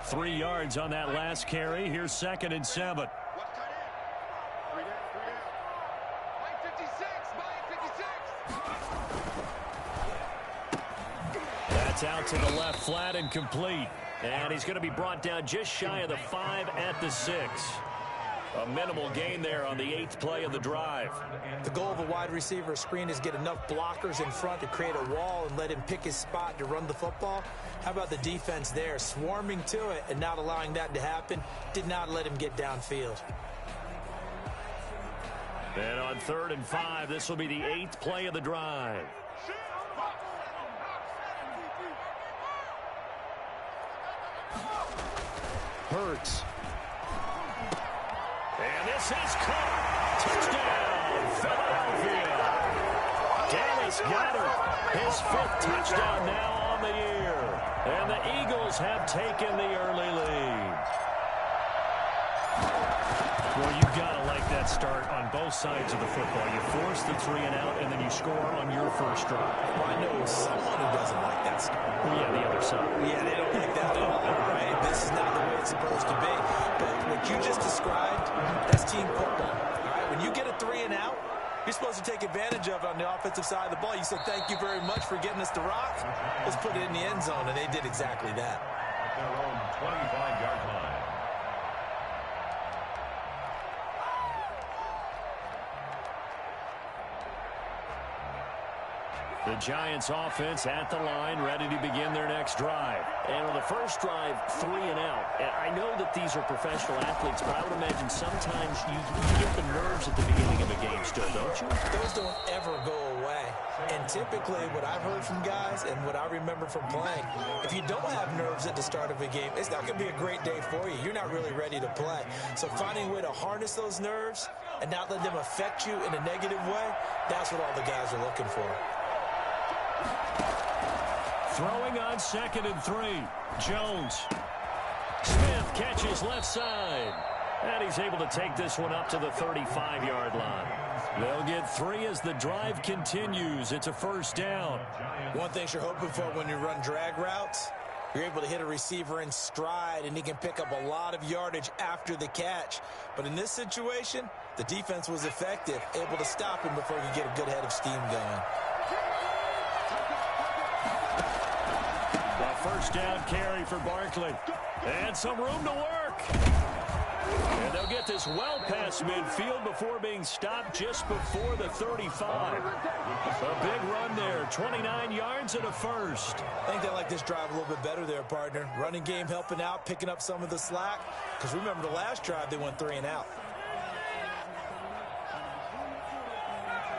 3 yards on that last carry. Here's 2nd and 7. That's out to the left flat and complete. And he's going to be brought down just shy of the 5 at the 6. A minimal gain there on the 8th play of the drive. The goal of a wide receiver screen is get enough blockers in front to create a wall and let him pick his spot to run the football. How about the defense there, swarming to it and not allowing that to happen? Did not let him get downfield. And on 3rd and 5, this will be the 8th play of the drive. Hurts. And this is caught. Touchdown, Philadelphia. Dallas Goedert, his 5th touchdown now on the year. And the Eagles have taken the early lead. Well, you've got to like that start on both sides of the football. You force the 3 and out, and then you score on your first drive. Well, I know someone who doesn't like that start. Well, yeah, the other side. Yeah, they don't like that at all, right? This is not the way it's supposed to be. But what you just described, that's team football, all right? When you get a 3 and out, you're supposed to take advantage of it on the offensive side of the ball. You said, thank you very much for getting us the rock. Let's put it in the end zone, and they did exactly that. Their own 25-yard line. The Giants offense at the line, ready to begin their next drive. And on the first drive, 3 and out. And I know that these are professional athletes, but I would imagine sometimes you get the nerves at the beginning of a game still, don't you? Those don't ever go away. And typically what I've heard from guys and what I remember from playing, if you don't have nerves at the start of a game, it's not going to be a great day for you. You're not really ready to play. So finding a way to harness those nerves and not let them affect you in a negative way, that's what all the guys are looking for. Throwing on 2nd and 3. Jones. Smith catches left side. And he's able to take this one up to the 35-yard line. They'll get 3 as the drive continues. It's a 1st down. One thing you're hoping for when you run drag routes, you're able to hit a receiver in stride, and he can pick up a lot of yardage after the catch. But in this situation, the defense was effective, able to stop him before he could get a good head of steam going. First down carry for Barkley. And some room to work. And they'll get this well past midfield before being stopped just before the 35. A big run there. 29 yards and a 1st. I think they like this drive a little bit better there, partner. Running game helping out, picking up some of the slack. Because remember the last drive, they went 3 and out.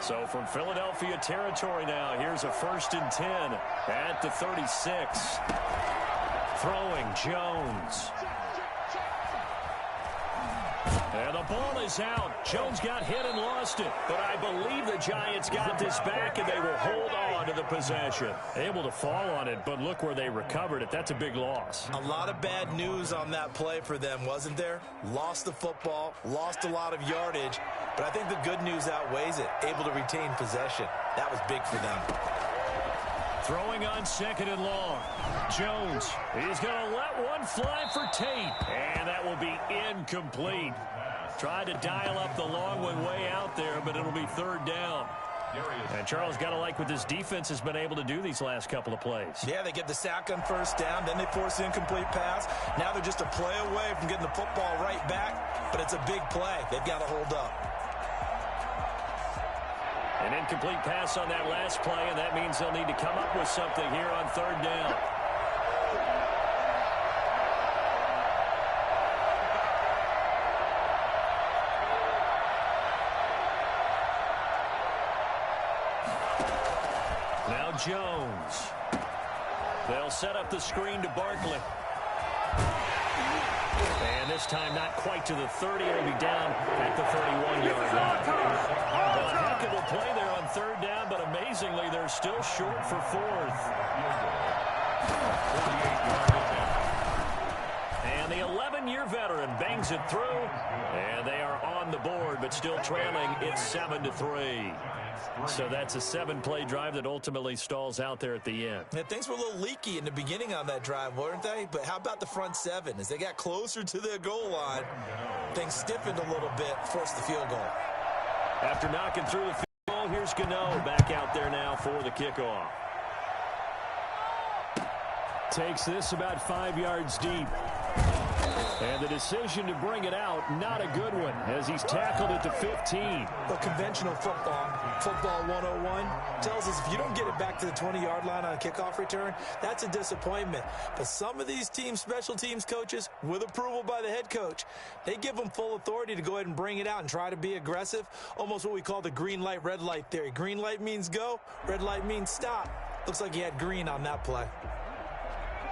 So from Philadelphia territory now, here's a 1st and 10 at the 36. Throwing Jones. And the ball is out. Jones got hit and lost it. But I believe the Giants got this back, and they will hold on to the possession. Able to fall on it, but look where they recovered it. That's a big loss. A lot of bad news on that play for them, wasn't there? Lost the football, lost a lot of yardage. But I think the good news outweighs it. Able to retain possession. That was big for them. Throwing on 2nd and long. Jones, he's going to let one fly for Tate. And that will be incomplete. Tried to dial up the long one way out there, but it'll be 3rd down. And Charles, got to like what this defense has been able to do these last couple of plays. Yeah, they get the sack on 1st down, then they force the incomplete pass. Now they're just a play away from getting the football right back, but it's a big play. They've got to hold up. An incomplete pass on that last play, and that means they'll need to come up with something here on 3rd down. Now Jones. They'll set up the screen to Barkley. And this time not quite to the 30. It'll be down at the 31-yard line. A heck of a play there on 3rd down, but amazingly they're still short for 4th. And the 11-year veteran bangs it through. And they are on the board, but still trailing. It's 7-3. So that's a 7-play drive that ultimately stalls out there at the end. Yeah, things were a little leaky in the beginning on that drive, weren't they? But how about the front seven? As they got closer to their goal line, things stiffened a little bit, forced the field goal. After knocking through the field goal, here's Gano back out there now for the kickoff. Takes this about 5 yards deep. And the decision to bring it out, not a good one, as he's tackled at the 15. But conventional football 101, tells us if you don't get it back to the 20-yard line on a kickoff return, that's a disappointment. But some of these team special teams coaches, with approval by the head coach, they give them full authority to go ahead and bring it out and try to be aggressive, almost what we call the green light, red light theory. Green light means go, red light means stop. Looks like he had green on that play.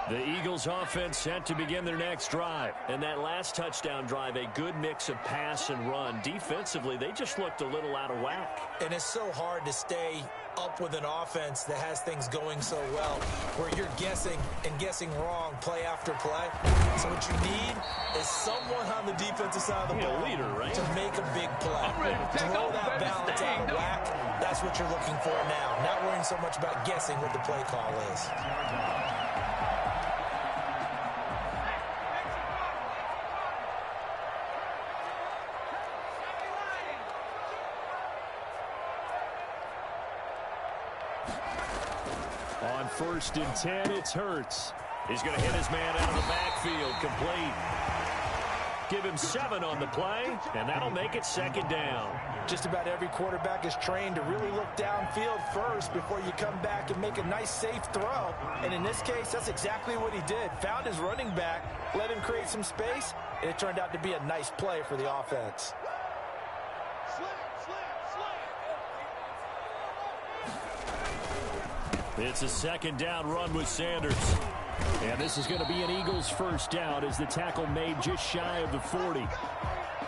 The Eagles offense set to begin their next drive. And that last touchdown drive, a good mix of pass and run. Defensively, they just looked a little out of whack. And it's so hard to stay up with an offense that has things going so well, where you're guessing and guessing wrong play after play. So what you need is someone on the defensive side of the ball leader, right? to make a big play. Throw that balance out of whack. That's what you're looking for now. Not worrying so much about guessing what the play call is. On 1st and 10, it's Hurts. He's going to hit his man out of the backfield, complete. Give him 7 on the play, and that'll make it 2nd down. Just about every quarterback is trained to really look downfield first before you come back and make a nice, safe throw. And in this case, that's exactly what he did. Found his running back, let him create some space, and it turned out to be a nice play for the offense. It's a 2nd down run with Sanders. And this is going to be an Eagles 1st down as the tackle made just shy of the 40.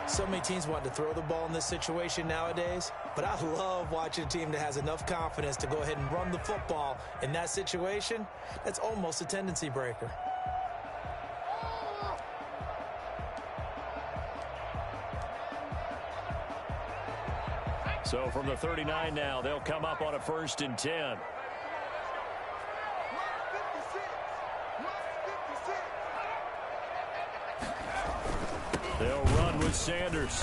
So many teams want to throw the ball in this situation nowadays, but I love watching a team that has enough confidence to go ahead and run the football in that situation. That's almost a tendency breaker. So from the 39 now, they'll come up on a 1st and 10. They'll run with Sanders.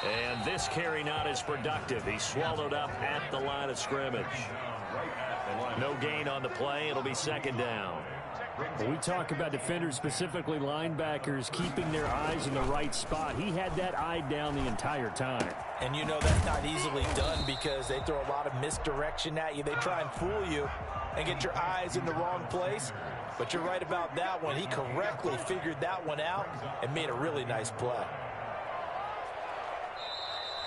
And this carry not as productive. He's swallowed up at the line of scrimmage. No gain on the play. It'll be 2nd down. When we talk about defenders, specifically linebackers, keeping their eyes in the right spot. He had that eye down the entire time. And you know that's not easily done because they throw a lot of misdirection at you. They try and fool you and get your eyes in the wrong place. But you're right about that one. He correctly figured that one out and made a really nice play.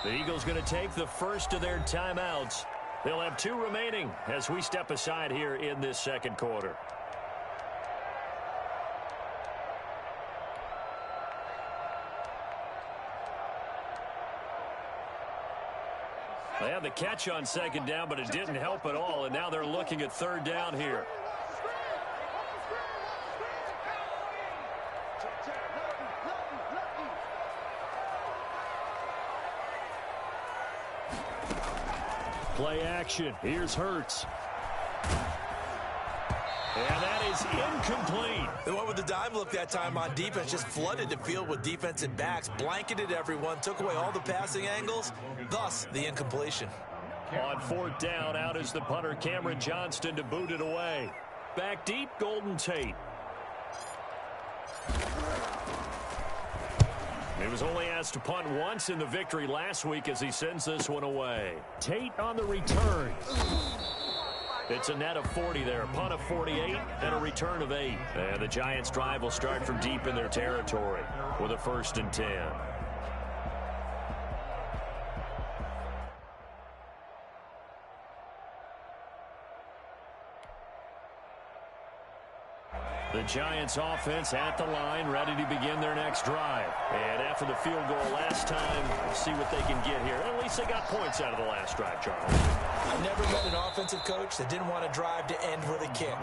The Eagles going to take the first of their timeouts. They'll have 2 remaining as we step aside here in this 2nd quarter. They had the catch on 2nd down, but it didn't help at all, and now they're looking at 3rd down here. Play action. Here's Hurts. And that is incomplete. They went with the dime look that time on defense, just flooded the field with defensive backs, blanketed everyone, took away all the passing angles, thus the incompletion. On 4th down, out is the punter, Cameron Johnston, to boot it away. Back deep, Golden Tate. He was only asked to punt once in the victory last week as he sends this one away. Tate on the return. It's a net of 40 there, a punt of 48 and a return of 8. And the Giants' drive will start from deep in their territory with a 1st and 10. The Giants offense at the line, ready to begin their next drive. And after the field goal last time, we'll see what they can get here. At least they got points out of the last drive, Charles. I never met an offensive coach that didn't want to drive to end with a kick.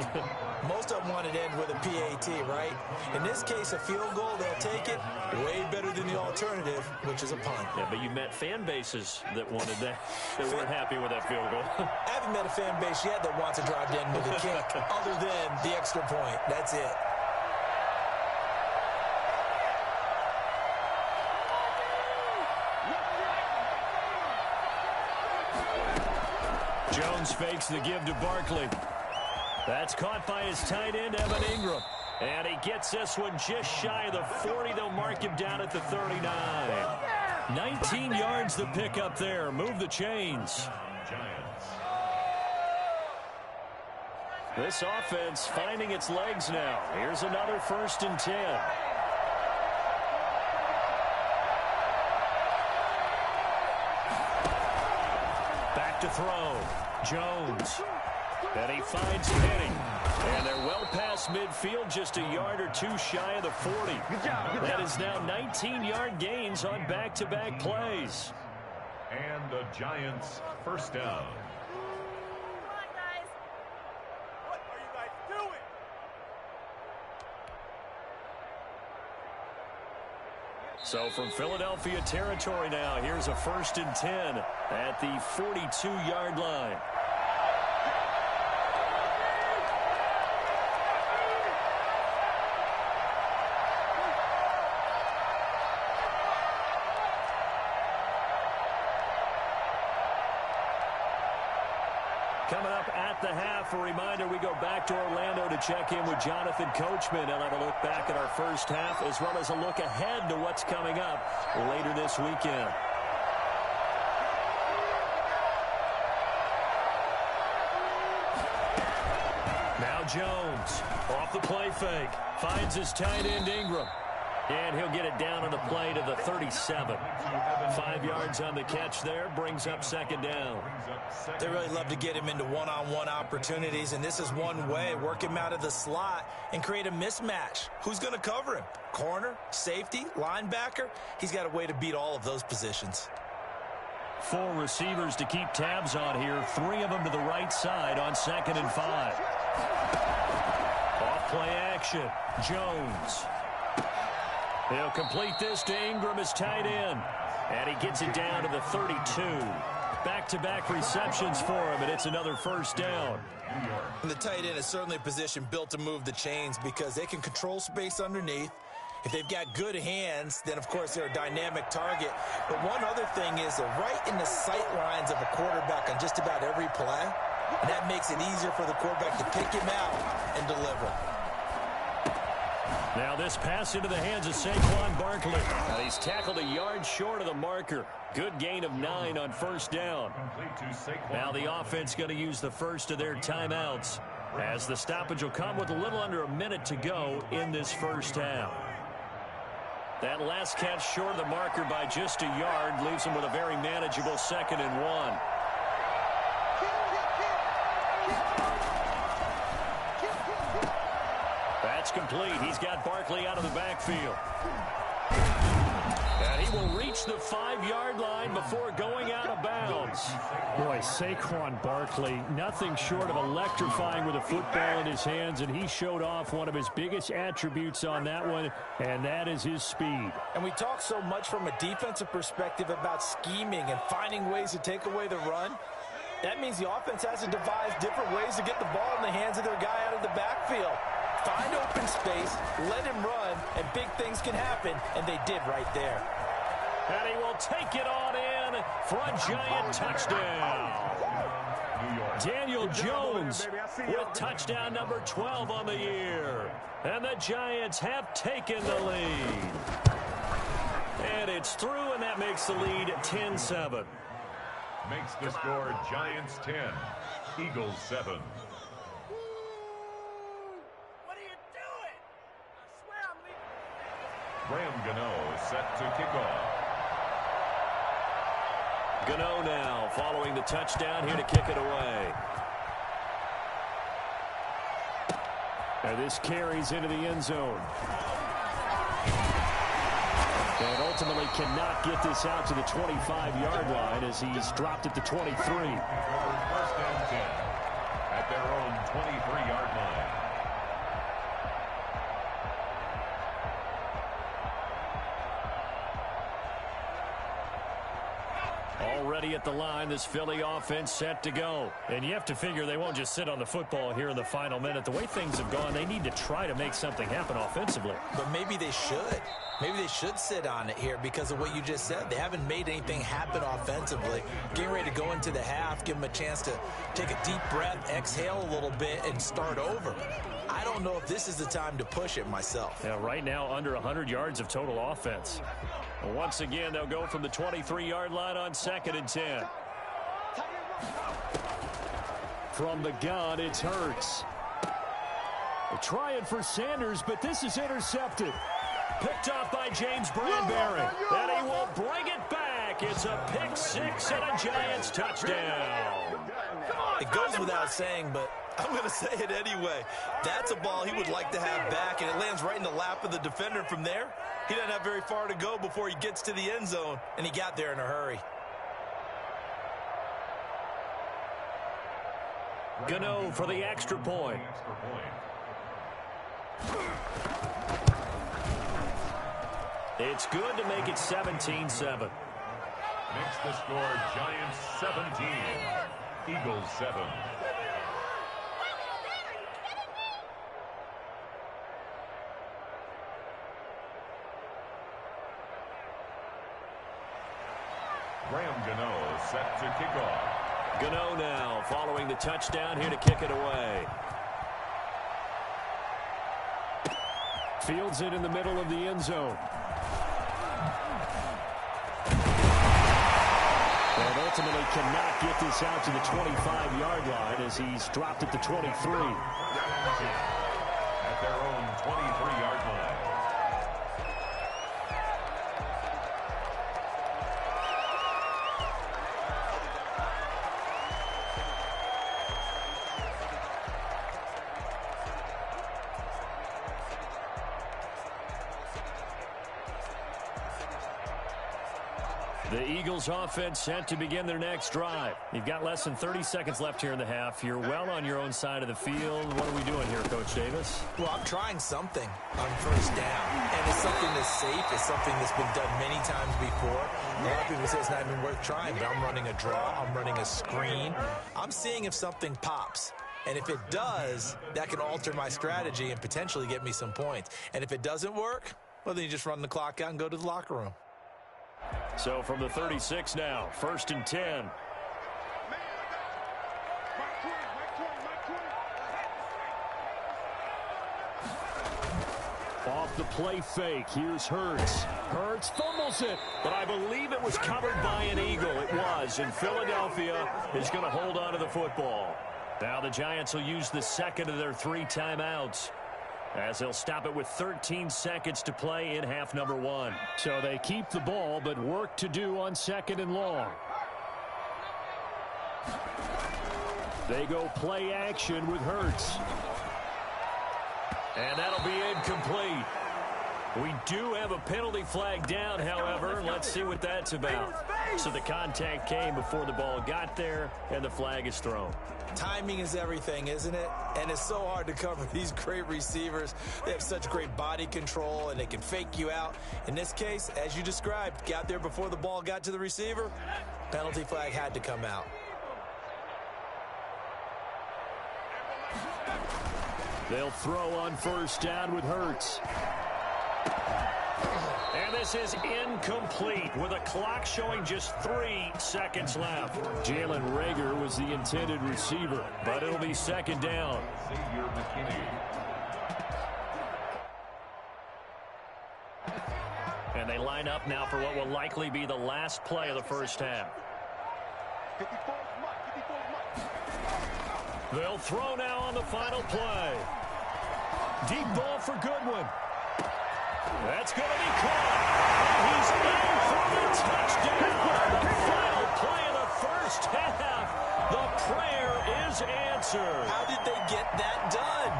Most of them wanted to end with a PAT, right? In this case, a field goal, they'll take it. Way better than the alternative, which is a punt. Yeah, but you met fan bases that wanted that. They weren't happy with that field goal. I haven't met a fan base yet that wants to drive to end with a kick other than the extra point. That's it. Jones fakes the give to Barkley. That's caught by his tight end, Evan Ingram. And he gets this one just shy of the 40. They'll mark him down at the 39. 19 yards to pick up there. Move the chains. This offense finding its legs now. Here's another 1st and 10. Back to throw. Jones. And he finds Penny. And they're well past midfield, just a yard or two shy of the 40. That is now 19-yard gains on back-to-back plays. And the Giants' first down. So from Philadelphia territory now, here's a 1st and 10 at the 42-yard line. Coming up at the half, a reminder, we go back to Orlando to check in with Jonathan Coachman. He'll have a look back at our first half as well as a look ahead to what's coming up later this weekend. Now Jones off the play fake. Finds his tight end Ingram. And he'll get it down on the play to the 37. 5 yards on the catch there, brings up 2nd down. They really love to get him into one-on-one opportunities, and this is one way. Work him out of the slot and create a mismatch. Who's going to cover him? Corner, safety, linebacker? He's got a way to beat all of those positions. 4 receivers to keep tabs on here. 3 of them to the right side on 2nd and 5. Off play action. Jones. He'll complete this to Ingram as tight end. And he gets it down to the 32. Back-to-back receptions for him, and it's another 1st down. And the tight end is certainly a position built to move the chains because they can control space underneath. If they've got good hands, then, of course, they're a dynamic target. But one other thing is they're right in the sight lines of a quarterback on just about every play. And that makes it easier for the quarterback to pick him out and deliver. Now this pass into the hands of Saquon Barkley. He's tackled a yard short of the marker. Good gain of 9 on 1st down. Now the offense going to use the first of their timeouts as the stoppage will come with a little under a minute to go in this first half. That last catch short of the marker by just a yard leaves him with a very manageable 2nd and 1. That's complete. He's got Barkley out of the backfield. And he will reach the 5-yard line before going out of bounds. Boy, Saquon Barkley, nothing short of electrifying with a football in his hands, and he showed off one of his biggest attributes on that one, and that is his speed. And we talk so much from a defensive perspective about scheming and finding ways to take away the run. That means the offense has to devise different ways to get the ball in the hands of their guy out of the backfield. Find open space, let him run, and big things can happen, and they did right there. And he will take it on in for a Giant touchdown. Daniel Jones with touchdown number 12 on the year. And the Giants have taken the lead. And it's through, and that makes the lead 10-7. Makes the score Giants 10, Eagles 7. Graham Gano set to kick off. Gano now following the touchdown here to kick it away. And this carries into the end zone. And ultimately cannot get this out to the 25-yard line as he's dropped at the 23. First and 10 at their own 23-yard line. Already at the line, this Philly offense set to go. And you have to figure they won't just sit on the football here in the final minute. The way things have gone, they need to try to make something happen offensively. But maybe they should. Maybe they should sit on it here because of what you just said. They haven't made anything happen offensively. Getting ready to go into the half, give them a chance to take a deep breath, exhale a little bit, and start over. I don't know if this is the time to push it myself. Yeah, right now under 100 yards of total offense. And once again, they'll go from the 23-yard line on 2nd and 10. From the gun, it's Hurts. They're trying for Sanders, but this is intercepted. Picked off by James Bradbury. And he will bring it back. It's a pick six and a Giants touchdown. It goes without saying, but I'm going to say it anyway. That's a ball he would like to have back, and it lands right in the lap of the defender from there. He doesn't have very far to go before he gets to the end zone, and he got there in a hurry. Gano for the extra point. It's good to make it 17-7. Makes the score Giants 17, Eagles 7. Graham Gano set to kick off. Gano now following the touchdown here to kick it away. Fields it in the middle of the end zone. And ultimately cannot get this out to the 25-yard line as he's dropped at the 23. At their own 23-yard line. The Eagles offense set to begin their next drive. You've got less than 30 seconds left here in the half. You're well on your own side of the field. What are we doing here, Coach Davis? Well, I'm trying something on first down, and it's something that's safe. It's something that's been done many times before. A lot of people say it's not even worth trying, but I'm running a draw. I'm running a screen. I'm seeing if something pops. And if it does, that can alter my strategy and potentially get me some points. And if it doesn't work, well, then you just run the clock out and go to the locker room. So from the 36 now, 1st and 10. Off the play fake, here's Hurts. Hurts fumbles it. But I believe it was covered by an Eagle. It was, and Philadelphia is going to hold on to the football. Now the Giants will use the second of their 3 timeouts, as they'll stop it with 13 seconds to play in half number 1. So they keep the ball, but work to do on 2nd and long. They go play action with Hurts. And that'll be incomplete. We do have a penalty flag down, however. Let's see what that's about. So the contact came before the ball got there, and the flag is thrown. Timing is everything, isn't it? And it's so hard to cover these great receivers. They have such great body control, and they can fake you out. In this case, as you described, got there before the ball got to the receiver. Penalty flag had to come out. They'll throw on first down with Hurts. And this is incomplete with a clock showing just 3 seconds left. Jalen Reagor was the intended receiver, but it'll be 2nd down. Xavier McKinney. And they line up now for what will likely be the last play of the first half. They'll throw now on the final play. Deep ball for Goodwin. That's going to be caught. And he's in for the touchdown. The final play of the first half. The prayer is answered. How did they get that done?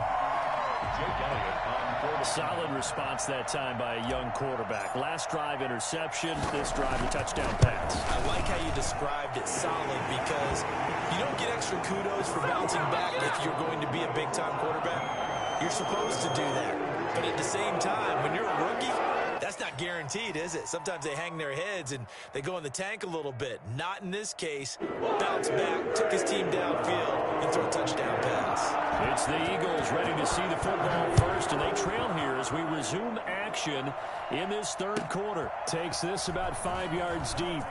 Solid response that time by a young quarterback. Last drive, interception. This drive, a touchdown pass. I like how you described it, solid, because you don't get extra kudos for bouncing back if you're going to be a big-time quarterback. You're supposed to do that. But at the same time, when you're a rookie, that's not guaranteed, is it? Sometimes they hang their heads and they go in the tank a little bit. Not in this case. Bounced back, took his team downfield, and threw a touchdown pass. It's the Eagles ready to see the football first, and they trail here as we resume action in this third quarter. Takes this about 5 yards deep.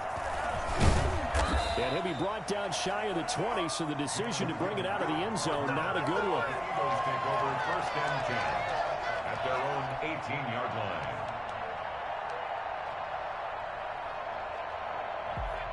And he'll be brought down shy of the 20, so the decision to bring it out of the end zone, not a good one. Eagles take over first and 10 at their own 18-yard line.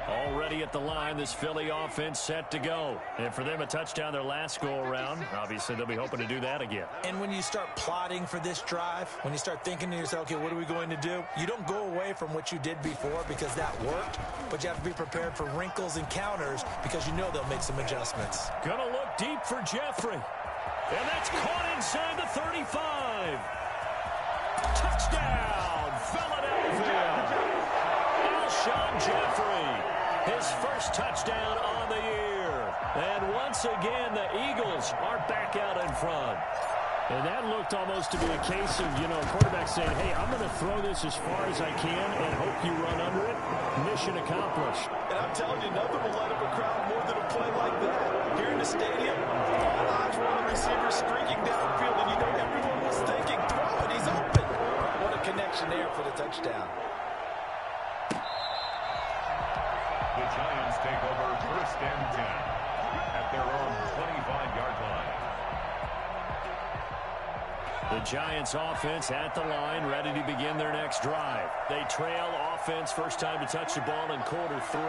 Already at the line, this Philly offense set to go. And for them, a touchdown their last go-around. Obviously, they'll be hoping to do that again. And when you start plotting for this drive, when you start thinking to yourself, okay, what are we going to do? You don't go away from what you did before because that worked, but you have to be prepared for wrinkles and counters because you know they'll make some adjustments. Gonna look deep for Jeffrey. And that's caught inside the 35. Touchdown, Philadelphia. Alshon Jeffrey. His first touchdown on the year. And once again, the Eagles are back out in front. And that looked almost to be a case of, quarterback saying, hey, I'm going to throw this as far as I can and hope you run under it. Mission accomplished. And I'm telling you, nothing will light up a crowd more than a play like that. Here in the stadium, all eyes were on the receiver streaking downfield, and everyone was thinking, throw it, he's open. What a connection there for the touchdown. The Giants take over first and 10 at their own 25-yard line. The Giants offense at the line, ready to begin their next drive. They trail offense, first time to touch the ball in quarter 3,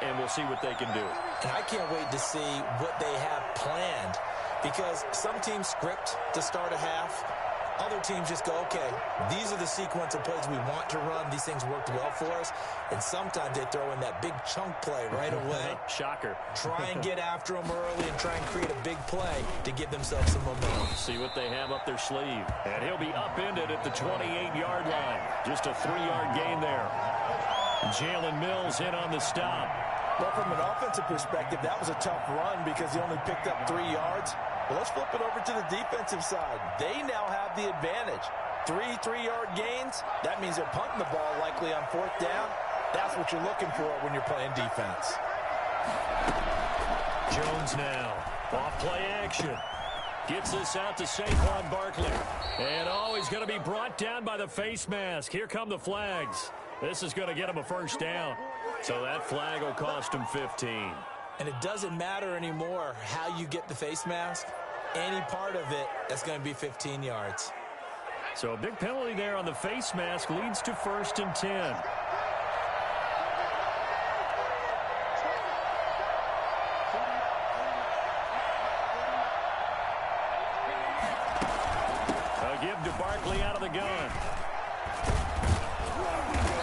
and we'll see what they can do. And I can't wait to see what they have planned, because some teams script to start a half. Other teams just go, okay, these are the sequence of plays we want to run. These things worked well for us. And sometimes they throw in that big chunk play right away. Shocker. Try and get after them early and try and create a big play to give themselves some momentum. See what they have up their sleeve. And he'll be upended at the 28-yard line. Just a 3-yard gain there. Jalen Mills in on the stop. Well, from an offensive perspective, that was a tough run because he only picked up 3 yards. Well, let's flip it over to the defensive side. They now have the advantage. 3-3-yard gains, that means they're punting the ball likely on 4th down. That's what you're looking for when you're playing defense. Jones now. Off play action. Gets this out to Saquon Barkley. And he's going to be brought down by the face mask. Here come the flags. This is going to get him a first down. So that flag will cost him 15. And it doesn't matter anymore how you get the face mask. Any part of it, that's going to be 15 yards. So a big penalty there on the face mask leads to 1st and 10. A give to Barkley out of the gun.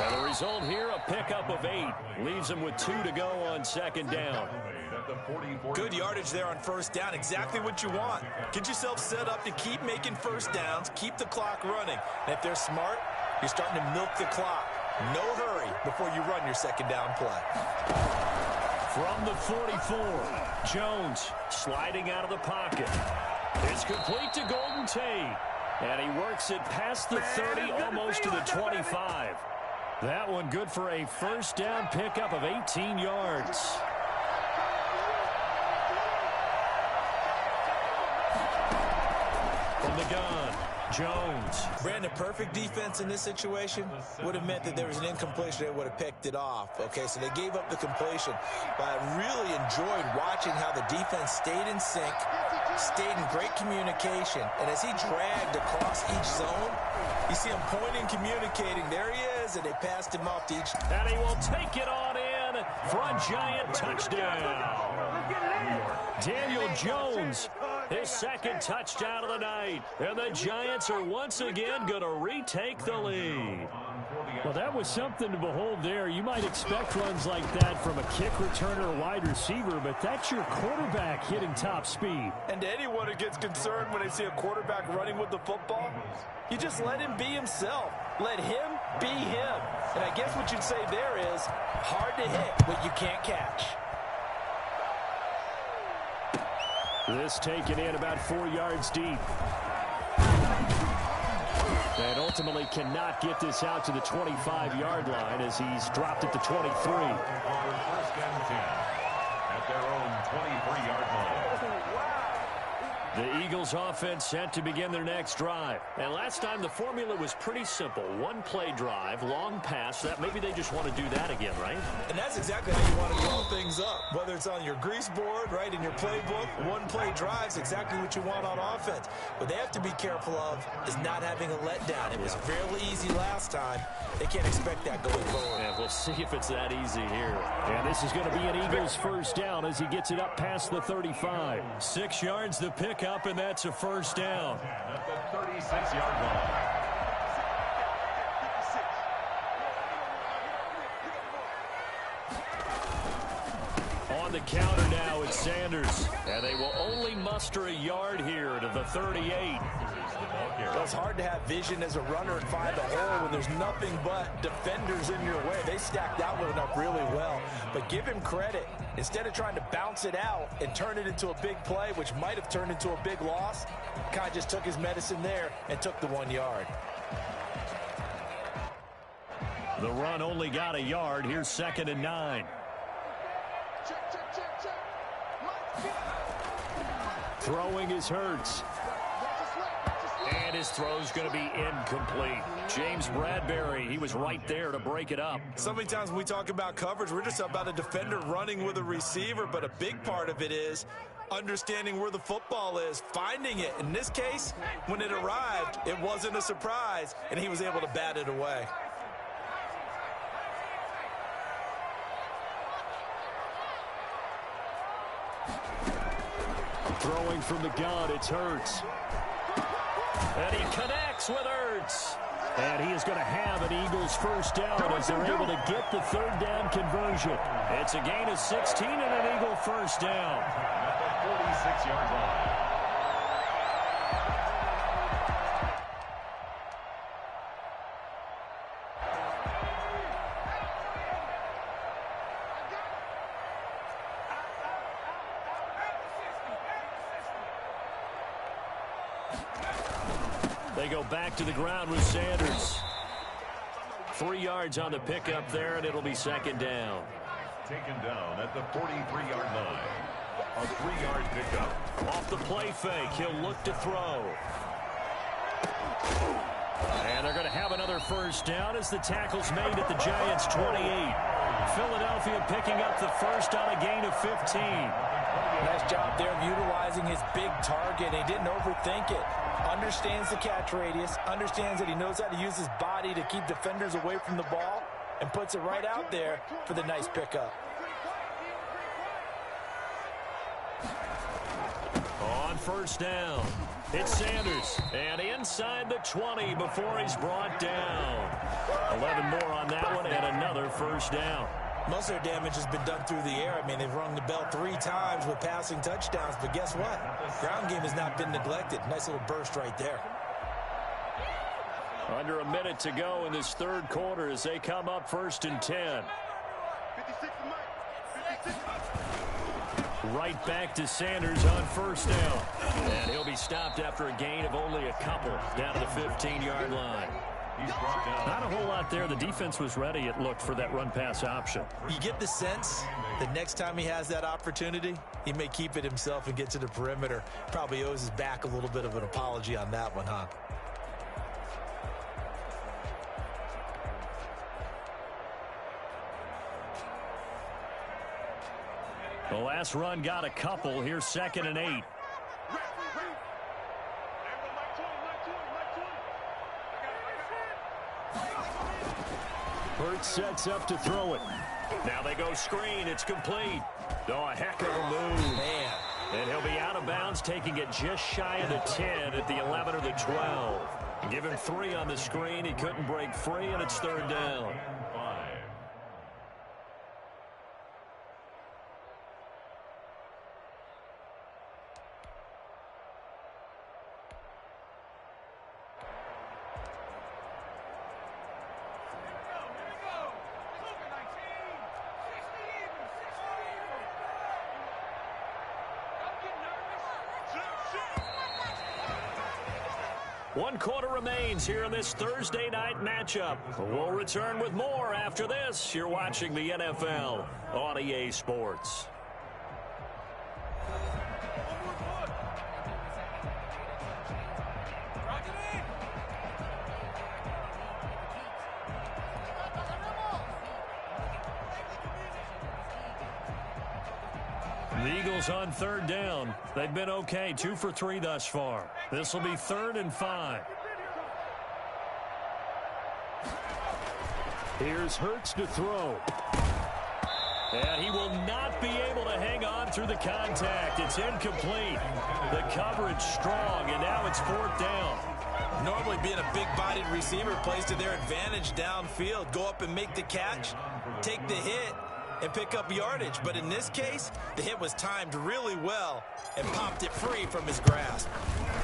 And the result here, a pickup of 8. Leaves him with 2 to go on 2nd down. Good yardage there on 1st down. Exactly what you want. Get yourself set up to keep making 1st downs, keep the clock running. And if they're smart, you're starting to milk the clock. No hurry before you run your 2nd down play. From the 44, Jones sliding out of the pocket. It's complete to Golden Tate. And he works it past the 30, almost to the 25. That one good for a 1st down pickup of 18 yards. From the gun, Jones. Brandon, perfect defense in this situation would have meant that there was an incompletion. They would have picked it off. Okay, so they gave up the completion. But I really enjoyed watching how the defense stayed in sync, stayed in great communication. And as he dragged across each zone, you see him pointing, communicating. There he is, and they passed him off to each. And he will take it on in for a Giant touchdown. Daniel Jones, his 2nd touchdown of the night. And the Giants are once again going to retake the lead. Well, that was something to behold there. You might expect runs like that from a kick returner or wide receiver, but that's your quarterback hitting top speed. And to anyone who gets concerned when they see a quarterback running with the football, you just let him be himself. Let him be him. And I guess what you'd say there is hard to hit what you can't catch. This taken in about 4 yards deep. And ultimately cannot get this out to the 25-yard line as he's dropped at the 23. First and 10 at their own 23-yard line. The Eagles offense set to begin their next drive. And last time the formula was pretty simple. One play drive, long pass. That maybe they just want to do that again, right? And that's exactly how you want to draw things up. Whether it's on your grease board, right, in your playbook, one play drive's exactly what you want on offense. What they have to be careful of is not having a letdown. It was fairly easy last time. They can't expect that going forward. And we'll see if it's that easy here. And this is going to be an Eagles first down as he gets it up past the 35. 6 yards the pickup, and that's a first down. At the 36-yard line. On the counter now, it's Sanders. And they will only muster a yard here to the 38. Well, it's hard to have vision as a runner and find a hole when there's nothing but defenders in your way. They stacked that one up really well. But give him credit. Instead of trying to bounce it out and turn it into a big play, which might have turned into a big loss, Kai just took his medicine there and took the 1 yard. The run only got a yard. Here's 2nd and 9. Throwing is Hurts. And his throw's going to be incomplete. James Bradbury, he was right there to break it up. So many times when we talk about coverage, we're just about a defender running with a receiver, but a big part of it is understanding where the football is, finding it. In this case, when it arrived, it wasn't a surprise, and he was able to bat it away. Throwing from the gun, it's Hurts. And he connects with Hurts. And he is going to have an Eagles first down as they're able to get the third down conversion. It's a gain of 16 and an Eagle first down. At the 46-yard line. They go back to the ground with Sanders. 3 yards on the pickup there, and it'll be 2nd down. Taken down at the 43-yard line. A 3-yard pickup. Off the play fake, he'll look to throw. And they're going to have another first down as the tackle's made at the Giants' 28. Philadelphia picking up the first on a gain of 15. Nice job there of utilizing his big target. He didn't overthink it. Understands the catch radius, understands that he knows how to use his body to keep defenders away from the ball, and puts it right out there for the nice pickup. On first down, it's Sanders, and inside the 20 before he's brought down. 11 more on that one, and another first down. Most of their damage has been done through the air. I mean, they've rung the bell 3 times with passing touchdowns, but guess what? Ground game has not been neglected. Nice little burst right there. Under a minute to go in this third quarter as they come up 1st and 10. Right back to Sanders on first down. And he'll be stopped after a gain of only a couple down to the 15-yard line. He's brought down. Not a whole lot there. The defense was ready, it looked, for that run-pass option. You get the sense that next time he has that opportunity, he may keep it himself and get to the perimeter. Probably owes his back a little bit of an apology on that one, huh? The last run got a couple. Here's 2nd and 8. Hurts sets up to throw it. Now they go screen. It's complete. Oh, a heck of a move. Man. And he'll be out of bounds, taking it just shy of the 10 at the 11 or the 12. Give him 3 on the screen. He couldn't break free, and it's 3rd down. One quarter remains here in this Thursday night matchup. We'll return with more after this. You're watching the NFL on EA Sports. The Eagles on 3rd down. They've been okay, 2 for 3 thus far. This will be 3rd and 5. Here's Hurts to throw. And he will not be able to hang on through the contact. It's incomplete. The coverage strong, and now it's 4th down. Normally being a big-bodied receiver plays to their advantage downfield. Go up and make the catch, take the hit, and pick up yardage. But in this case, the hit was timed really well and popped it free from his grasp.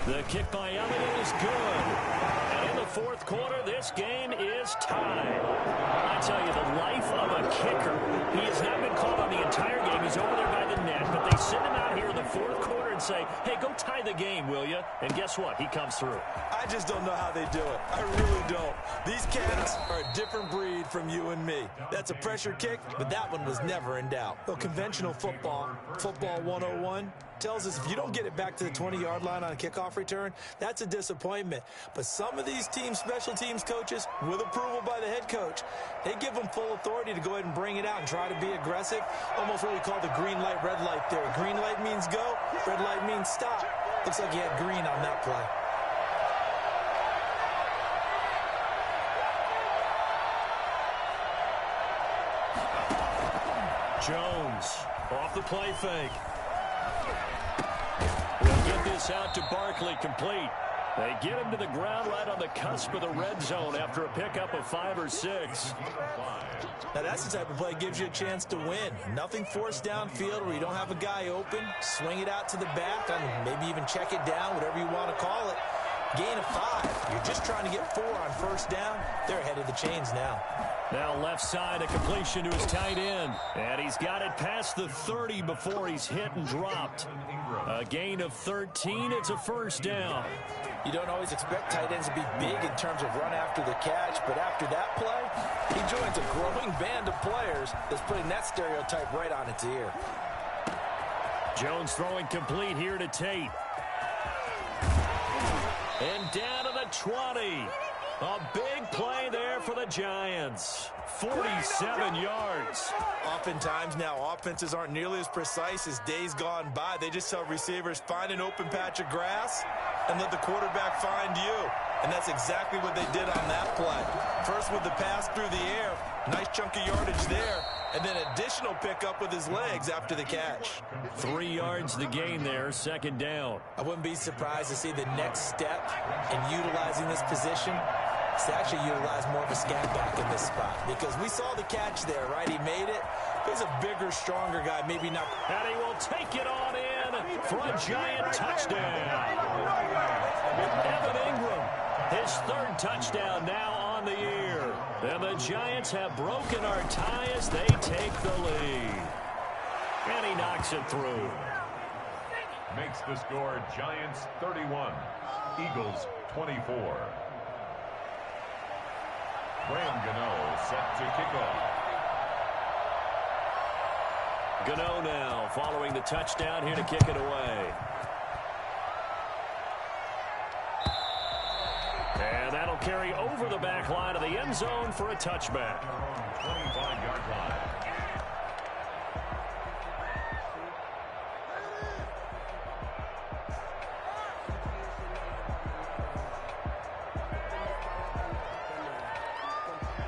The kick by Elliott is good. And in the 4th quarter, this game is tied. I tell you, the life of a kicker. He has not been called on the entire game. He's over there by the net. But they send him out here in the 4th quarter and say, hey, go tie the game, will you? And guess what? He comes through. I just don't know how they do it. I really don't. These cats are a different breed from you and me. That's a pressure kick, but that one was never in doubt. Well, conventional football 101, tells us if you don't get it back to the 20-yard line on a kickoff return, that's a disappointment. But some of these teams, special teams coaches, with approval by the head coach, they give them full authority to go ahead and bring it out and try to be aggressive. Almost what we call the green light, red light theory. Green light means go, red light means stop. Looks like he had green on that play. Jones off the play fake. We'll get this out to Barkley, complete. They get him to the ground right on the cusp of the red zone after a pickup of 5 or 6. Now that's the type of play that gives you a chance to win. Nothing forced downfield where you don't have a guy open. Swing it out to the back, and maybe even check it down, whatever you want to call it. Gain of 5. You're just trying to get 4 on 1st down. They're ahead of the chains now. Now left side, a completion to his tight end. And he's got it past the 30 before he's hit and dropped. A gain of 13. It's a 1st down. You don't always expect tight ends to be big in terms of run after the catch, but after that play, he joins a growing band of players that's putting that stereotype right on its ear. Jones throwing complete here to Tate. And down to the 20. A big play there for the Giants. 47 yards. Oftentimes now, offenses aren't nearly as precise as days gone by. They just tell receivers, find an open patch of grass and let the quarterback find you. And that's exactly what they did on that play. First with the pass through the air. Nice chunk of yardage there. And then additional pickup with his legs after the catch. 3 yards the gain there, 2nd down. I wouldn't be surprised to see the next step in utilizing this position. It's actually utilize more of a scat back in this spot because we saw the catch there, right? He made it. He's a bigger, stronger guy, maybe not. And he will take it on in for a Giant touchdown. Evan Ingram, his 3rd touchdown now on the year. And the Giants have broken our tie as they take the lead. And he knocks it through. Makes the score Giants 31, Eagles 24. Graham Gano set to kick off. Gano now following the touchdown here to kick it away. And that'll carry over the back line of the end zone for a touchback. 25-yard line.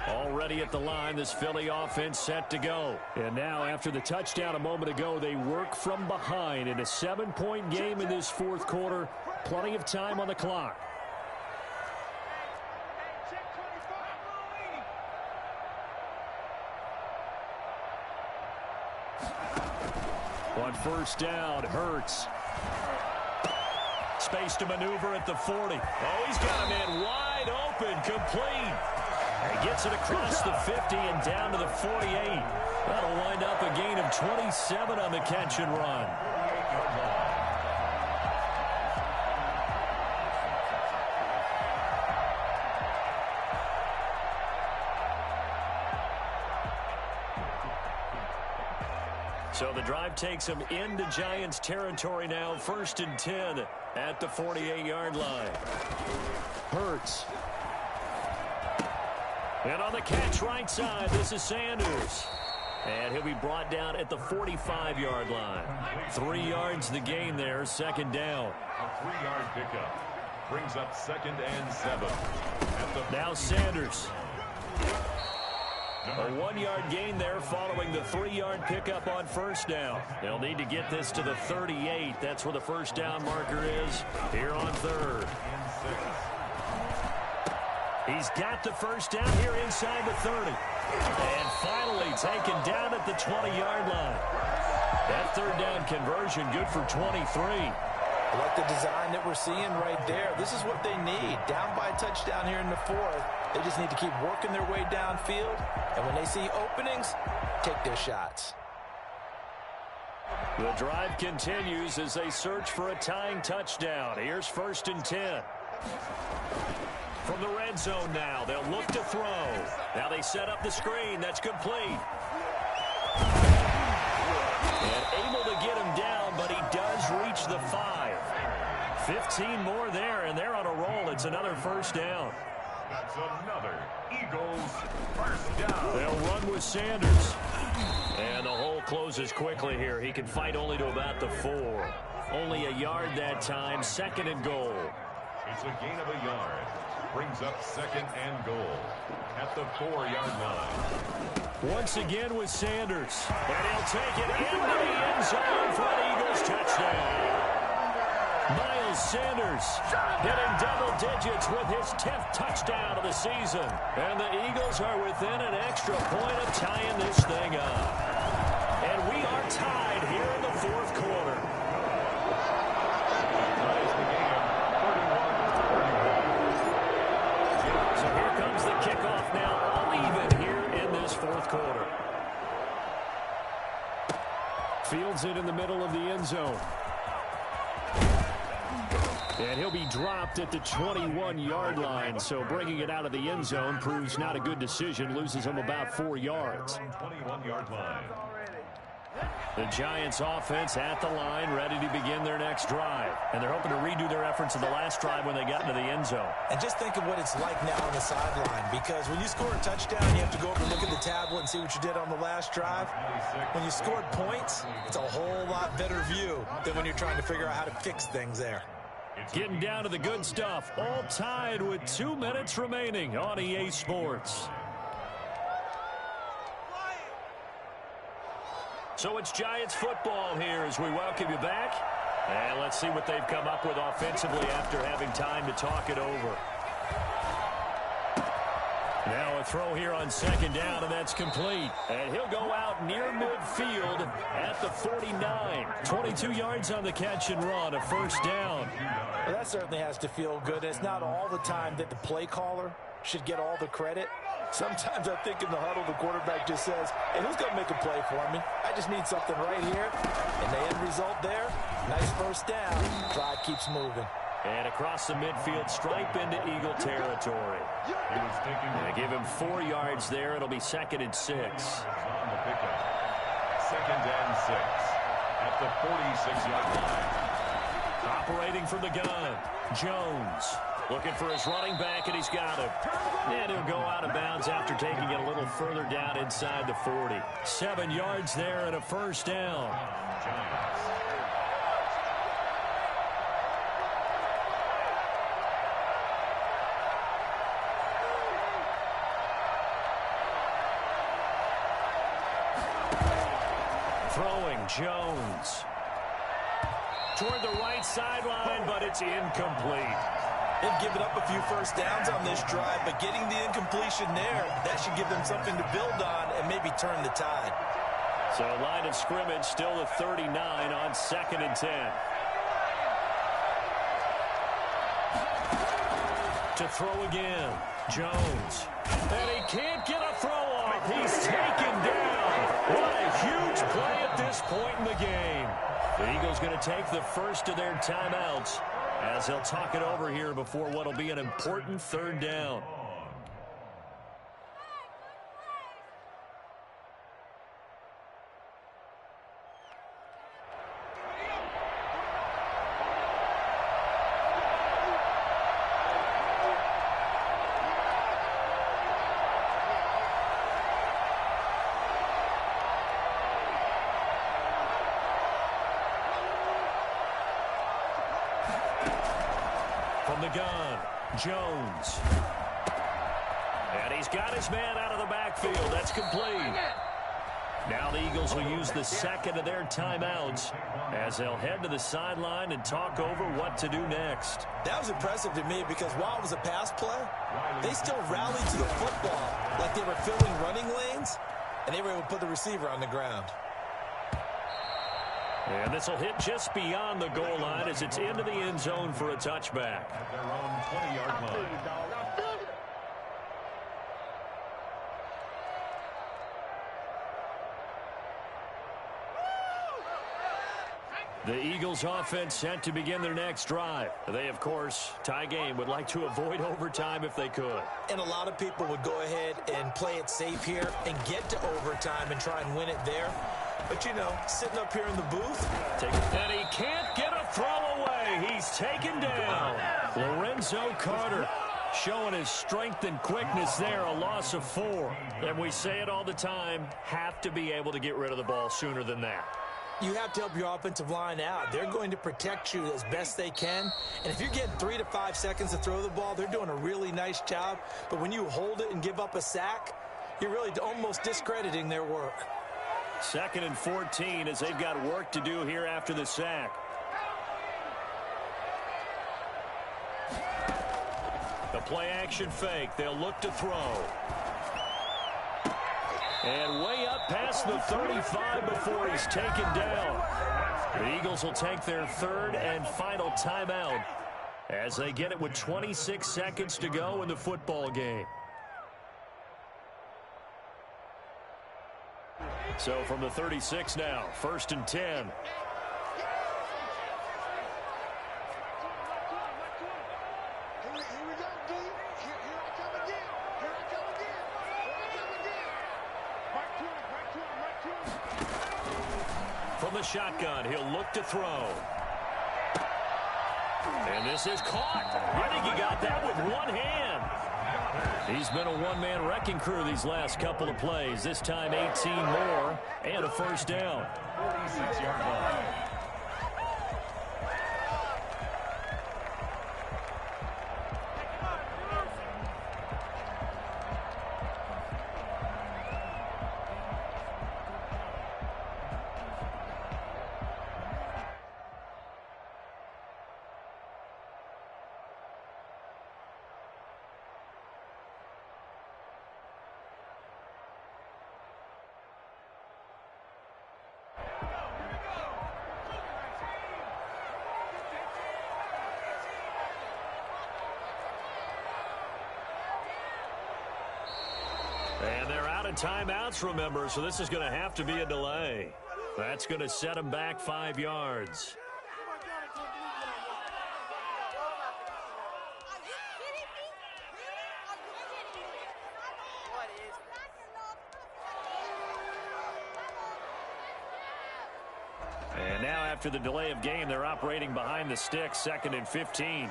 Already at the line, this Philly offense set to go. And now after the touchdown a moment ago, they work from behind in a 7-point game in this 4th quarter. Plenty of time on the clock. On first down, Hurts. Space to maneuver at the 40. Oh, he's got a man wide open, complete. And gets it across the 50 and down to the 48. That'll wind up a gain of 27 on the catch and run. So the drive takes them into Giants territory now. 1st and 10 at the 48-yard line. Hurts. And on the catch right side, this is Sanders. And he'll be brought down at the 45-yard line. 3 yards the gain there, 2nd down. A 3-yard pickup brings up 2nd and 7. Now Sanders. A 1-yard gain there following the 3-yard pickup on first down. They'll need to get this to the 38. That's where the first down marker is here on 3rd. He's got the first down here inside the 30. And finally taken down at the 20-yard line. That 3rd down conversion good for 23. I like the design that we're seeing right there. This is what they need. Down by a touchdown here in the 4th. They just need to keep working their way downfield. And when they see openings, take their shots. The drive continues as they search for a tying touchdown. Here's 1st and 10. From the red zone now, they'll look to throw. Now they set up the screen. That's complete. And able to get him down, but he does reach the 5. 15 more there, and they're on a roll. It's another first down. That's another Eagles first down. They'll run with Sanders. And the hole closes quickly here. He can fight only to about the 4. Only a yard that time. 2nd and goal. It's a gain of a yard. Brings up 2nd and goal at the 4-yard line. Once again with Sanders. And he'll take it into the end zone for an Eagles touchdown. Miles Sanders hitting double digits with his 10th touchdown of the season. And the Eagles are within an extra point of tying this thing up. And we are tied here in the 4th quarter. Ties the game, 31-31. So here comes the kickoff now, all even here in this 4th quarter. Fields it in the middle of the end zone. And he'll be dropped at the 21-yard line, so bringing it out of the end zone proves not a good decision, loses him about 4 yards. 21-yard line. The Giants offense at the line, ready to begin their next drive. And they're hoping to redo their efforts of the last drive when they got into the end zone. And just think of what it's like now on the sideline, because when you score a touchdown, you have to go over and look at the tablet and see what you did on the last drive. When you scored points, it's a whole lot better view than when you're trying to figure out how to fix things there. Getting down to the good stuff, all tied with 2 minutes remaining on EA Sports. So it's Giants football here as we welcome you back. And let's see what they've come up with offensively after having time to talk it over. Now a throw here on 2nd down, and that's complete. And he'll go out near midfield at the 49. 22 yards on the catch and run, a first down. Well, that certainly has to feel good. It's not all the time that the play caller should get all the credit. Sometimes I think in the huddle, the quarterback just says, hey, who's going to make a play for me? I just need something right here. And the end result there, nice first down. Drive keeps moving. And across the midfield stripe into Eagle territory. They give him 4 yards there. It'll be 2nd and 6. On the pickup. 2nd and 6 at the 46-yard line. Operating from the gun, Jones. Looking for his running back, and he's got him. And he'll go out of bounds after taking it a little further down inside the 40. 7 yards there and a first down. Giants. Throwing, Jones. Toward the right sideline, but it's incomplete. They've given up a few first downs on this drive, but getting the incompletion there, that should give them something to build on and maybe turn the tide. So line of scrimmage still the 39 on 2nd and 10. To throw again, Jones. And he can't get a throw off. He's taken down. What a huge play at this point in the game. The Eagles going to take the first of their timeouts as they'll talk it over here before what will be an important 3rd down. From the gun, Jones. And he's got his man out of the backfield. That's complete. Now the Eagles will use the 2nd of their timeouts as they'll head to the sideline and talk over what to do next. That was impressive to me because while it was a pass play, they still rallied to the football like they were filling running lanes, and they were able to put the receiver on the ground. And this will hit just beyond the goal line as it's into the end zone for a touchback. At their own 20-yard line. The Eagles offense set to begin their next drive. They, of course, tie game, would like to avoid overtime if they could. And a lot of people would go ahead and play it safe here and get to overtime and try and win it there. But, you know, sitting up here in the booth. And he can't get a throw away. He's taken down. Lorenzo Carter showing his strength and quickness there, a loss of 4. And we say it all the time, have to be able to get rid of the ball sooner than that. You have to help your offensive line out. They're going to protect you as best they can. And if you're getting 3 to 5 seconds to throw the ball, they're doing a really nice job. But when you hold it and give up a sack, you're really almost discrediting their work. 2nd and 14 as they've got work to do here after the sack. The play action fake. They'll look to throw. And way up past the 35 before he's taken down. The Eagles will take their 3rd and final timeout as they get it with 26 seconds to go in the football game. So from the 36 now, 1st and 10. From the shotgun, he'll look to throw. And this is caught. I think he got that with one hand. He's been a one-man wrecking crew these last couple of plays. This time 18 more and a 1st down. 46-yard line. And they're out of timeouts, remember, so this is going to have to be a delay. That's going to set them back 5 yards. And now after the delay of game, they're operating behind the sticks, 2nd and 15.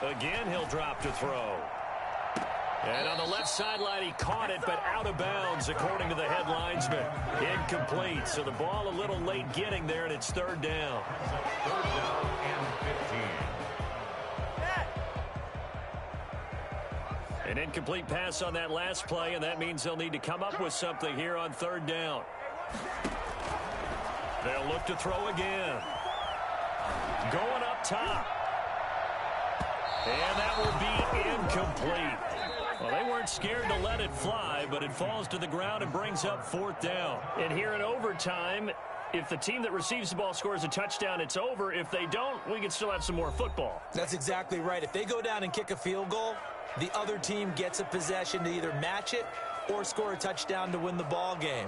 Again, he'll drop to throw. And on the left sideline, he caught it, but out of bounds, according to the head linesman. Incomplete, so the ball a little late getting there, and it's 3rd down. 3rd down and 15. An incomplete pass on that last play, and that means they'll need to come up with something here on 3rd down. They'll look to throw again. Going up top. And that will be incomplete. Well, they weren't scared to let it fly, but it falls to the ground and brings up fourth down. And here in overtime, if the team that receives the ball scores a touchdown, it's over. If they don't, we can still have some more football. That's exactly right. If they go down and kick a field goal, the other team gets a possession to either match it or score a touchdown to win the ball game.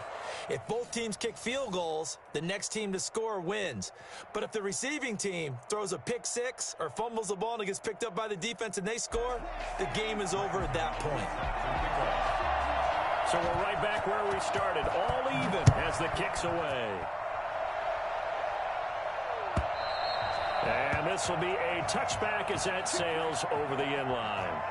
If both teams kick field goals, the next team to score wins. But if the receiving team throws a pick six or fumbles the ball and it gets picked up by the defense and they score, the game is over at that point. So we're right back where we started, all even as the kick's away. And this will be a touchback as that sails over the end line.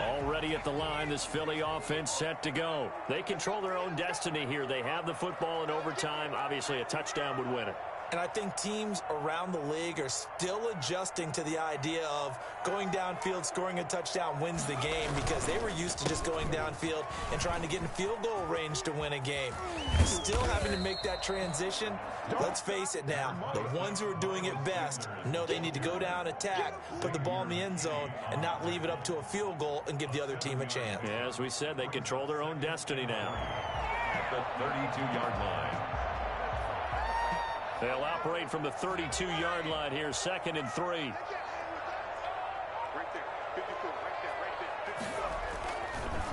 Already at the line, this Philly offense set to go. They control their own destiny here. They have the football in overtime. Obviously, a touchdown would win it. And I think teams around the league are still adjusting to the idea of going downfield, scoring a touchdown wins the game, because they were used to just going downfield and trying to get in field goal range to win a game. Still having to make that transition. Let's face it now, the ones who are doing it best know they need to go down, attack, put the ball in the end zone, and not leave it up to a field goal and give the other team a chance. Yeah, as we said, they control their own destiny now. At the 32-yard line. They'll operate from the 32-yard line here, 2nd and 3.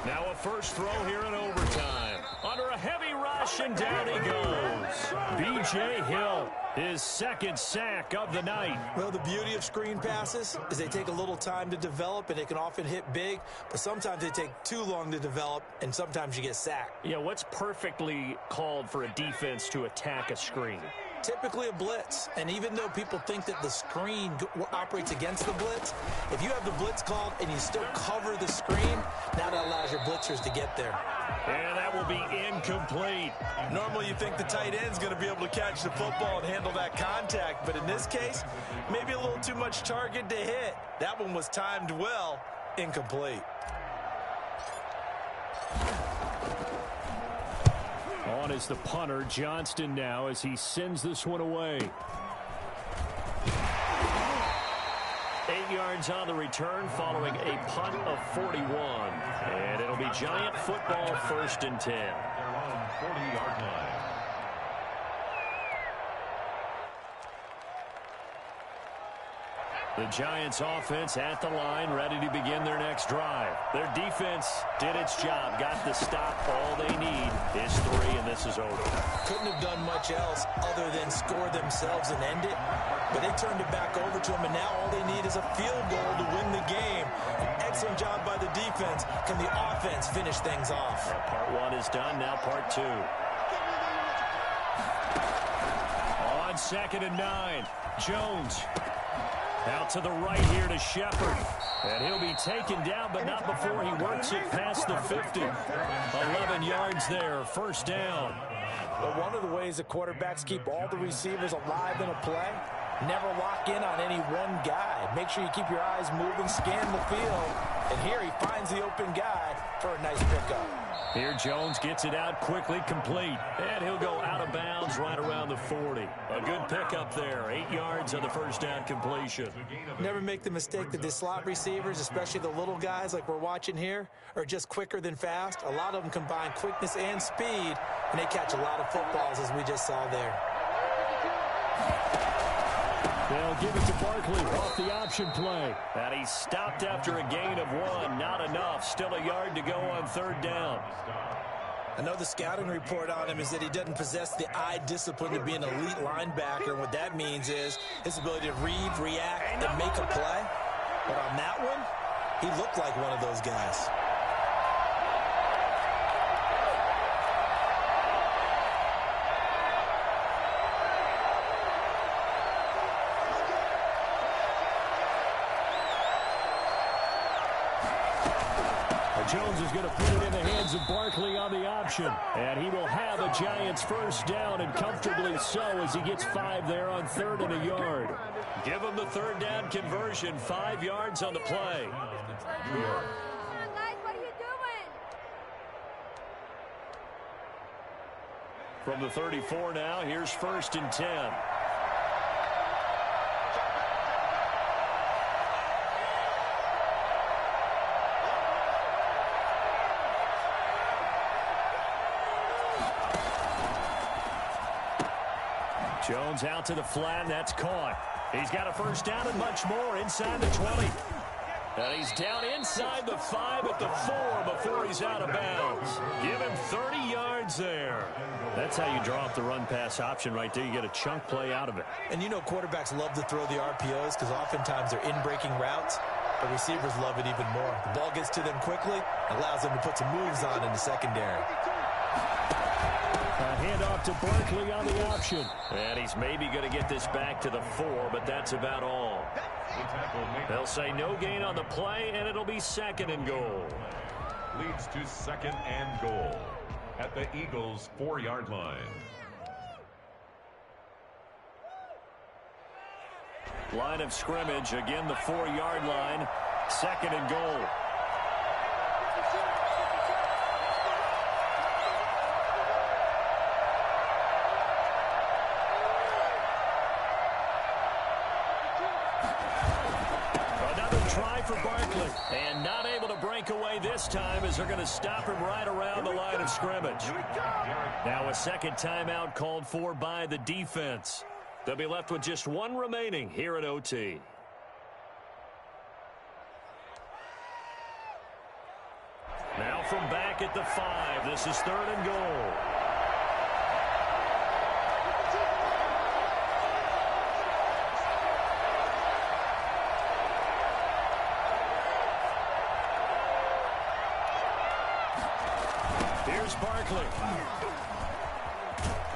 Now a first throw here in overtime. Under a heavy rush, and down he goes. B.J. Hill, his 2nd sack of the night. Well, the beauty of screen passes is they take a little time to develop, and they can often hit big, but sometimes they take too long to develop, and sometimes you get sacked. Yeah, what's perfectly called for a defense to attack a screen? Typically a blitz, and even though people think that the screen operates against the blitz, if you have the blitz called and you still cover the screen, now that allows your blitzers to get there. And that will be incomplete. Normally you think the tight end's going to be able to catch the football and handle that contact, but in this case, maybe a little too much target to hit. That one was timed well, incomplete. On is the punter, Johnston, now as he sends this one away. 8 yards on the return following a punt of 41. And it'll be Giant football, 1st and 10. Their own 40-yard line. The Giants offense at the line, ready to begin their next drive. Their defense did its job, got the stop. All they need is 3, and this is over. Couldn't have done much else other than score themselves and end it, but they turned it back over to them, and now all they need is a field goal to win the game. An excellent job by the defense. Can the offense finish things off? Yeah, part 1 is done, now part 2. On 2nd and 9, Jones. Out to the right here to Shepard. And he'll be taken down, but not before he works it past the 50. 11 yards there, 1st down. But one of the ways the quarterbacks keep all the receivers alive in a play, never lock in on any one guy. Make sure you keep your eyes moving, scan the field. And here he finds the open guy for a nice pickup. Here Jones gets it out quickly, complete. And he'll go out of bounds right around the 40. A good pickup there. 8 yards on the 1st down completion. Never make the mistake that the slot receivers, especially the little guys like we're watching here, are just quicker than fast. A lot of them combine quickness and speed, and they catch a lot of footballs, as we just saw there. They'll give it to Barkley off the option play. And he stopped after a gain of 1. Not enough. Still a yard to go on 3rd down. I know the scouting report on him is that he doesn't possess the eye discipline to be an elite linebacker. And what that means is his ability to read, react, and make a play. But on that one, he looked like one of those guys. A Jones is going to put it in the hands of Barkley on the option. And he will have a Giants first down, and comfortably so, as he gets 5 there on 3rd and a yard. Give him the 3rd down conversion, 5 yards on the play. From the 34 now, here's 1st and 10. Jones out to the flat, and that's caught. He's got a first down and much more inside the 20. And he's down inside the 5 at the 4 before he's out of bounds. Give him 30 yards there. That's how you draw up the run-pass option right there. You get a chunk play out of it. And you know quarterbacks love to throw the RPOs because oftentimes they're in-breaking routes. The receivers love it even more. The ball gets to them quickly, allows them to put some moves on in the secondary. A handoff to Barkley on the option. And he's maybe going to get this back to the 4, but that's about all. They'll say no gain on the play, and it'll be 2nd and goal. Leads to 2nd and goal at the Eagles' 4-yard line. Line of scrimmage, again the 4-yard line, 2nd and goal. For Barkley, and not able to break away this time as they're going to stop him right around the line of scrimmage. Now a 2nd timeout called for by the defense. They'll be left with just 1 remaining here at OT. Now from back at the 5, this is 3rd and goal. Here's Barkley.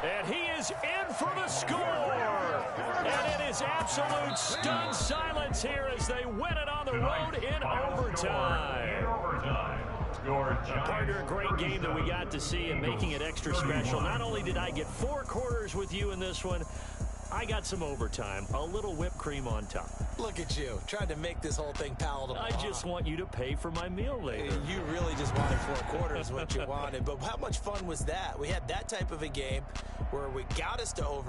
And he is in for the score. And it is absolute stunned silence here as they win it on the road in overtime. Partner, a great game that we got to see and making it extra special. Not only did I get 4 quarters with you in this one, I got some overtime, a little whipped cream on top. Look at you, trying to make this whole thing palatable. I just want you to pay for my meal later. You really just wanted 4 quarters, what you wanted. But how much fun was that? We had that type of a game where we got us to overtime.